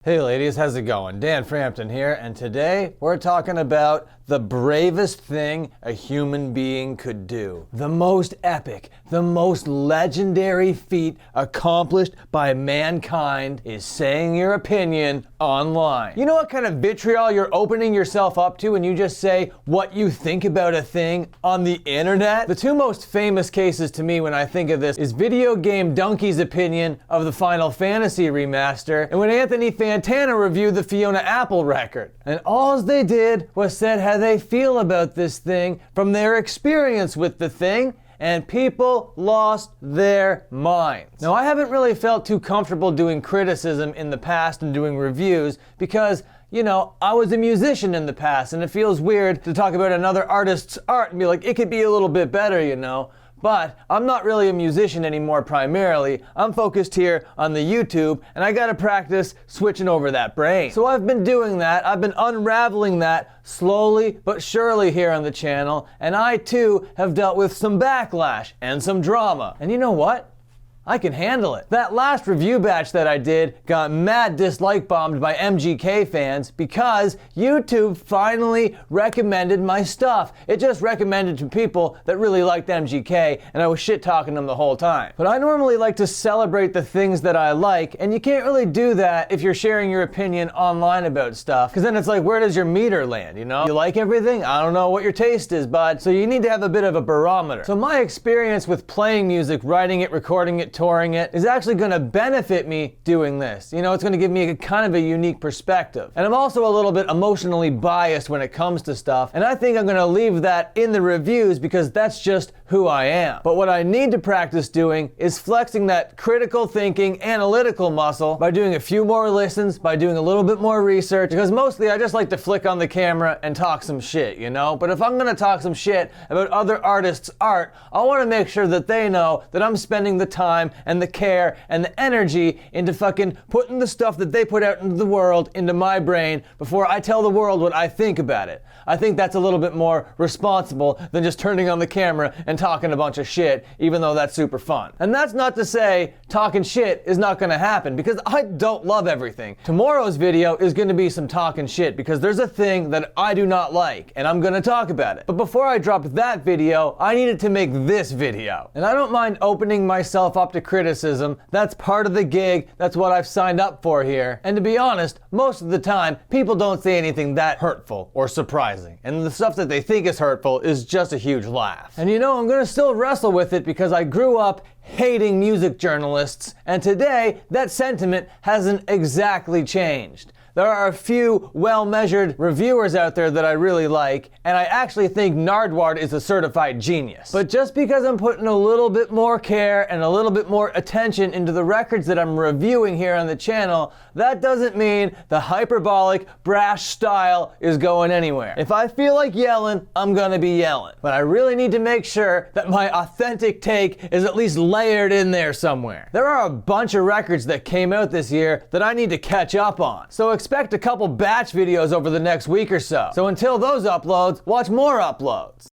Hey ladies, how's it going? Dan Frampton here, and today we're talking about the bravest thing a human being could do. The most epic, the most legendary feat accomplished by mankind is saying your opinion online. You know what kind of vitriol you're opening yourself up to when you just say what you think about a thing on the internet? The two most famous cases to me when I think of this is Video Game Donkey's opinion of the Final Fantasy remaster, and when Anthony Fantana reviewed the Fiona Apple record. And all they did was said how they feel about this thing from their experience with the thing, and people lost their minds. Now, I haven't really felt too comfortable doing criticism in the past and doing reviews because, you know, I was a musician in the past, and it feels weird to talk about another artist's art and be like, it could be a little bit better, you know. But I'm not really a musician anymore primarily. I'm focused here on the YouTube, and I gotta practice switching over that brain. So I've been doing that. I've been unraveling that slowly but surely here on the channel, and I too have dealt with some backlash and some drama. And you know what? I can handle it. That last review batch that I did got mad dislike bombed by MGK fans because YouTube finally recommended my stuff. It just recommended to people that really liked MGK, and I was shit talking them the whole time. But I normally like to celebrate the things that I like, and you can't really do that if you're sharing your opinion online about stuff, because then it's like, where does your meter land, you know? You like everything? I don't know what your taste is, bud. So you need to have a bit of a barometer. So my experience with playing music, writing it, recording it, touring it, is actually going to benefit me doing this. You know, it's going to give me a kind of a unique perspective. And I'm also a little bit emotionally biased when it comes to stuff, and I think I'm going to leave that in the reviews because that's just who I am. But what I need to practice doing is flexing that critical thinking, analytical muscle by doing a few more listens, by doing a little bit more research, because mostly I just like to flick on the camera and talk some shit, you know? But if I'm going to talk some shit about other artists' art, I want to make sure that they know that I'm spending the time and the care and the energy into fucking putting the stuff that they put out into the world into my brain before I tell the world what I think about it. I think that's a little bit more responsible than just turning on the camera and talking a bunch of shit, even though that's super fun. And that's not to say talking shit is not gonna happen, because I don't love everything. Tomorrow's video is gonna be some talking shit because there's a thing that I do not like, and I'm gonna talk about it. But before I drop that video, I needed to make this video. And I don't mind opening myself up to criticism. That's part of the gig. That's what I've signed up for here. And to be honest, most of the time, people don't say anything that hurtful or surprising. And the stuff that they think is hurtful is just a huge laugh. And you know, I'm gonna still wrestle with it because I grew up hating music journalists, and today, that sentiment hasn't exactly changed. There are a few well-measured reviewers out there that I really like, and I actually think Nardwuar is a certified genius. But just because I'm putting a little bit more care and a little bit more attention into the records that I'm reviewing here on the channel, that doesn't mean the hyperbolic, brash style is going anywhere. If I feel like yelling, I'm gonna be yelling. But I really need to make sure that my authentic take is at least layered in there somewhere. There are a bunch of records that came out this year that I need to catch up on. So expect a couple batch videos over the next week or so. So until those uploads, watch more uploads.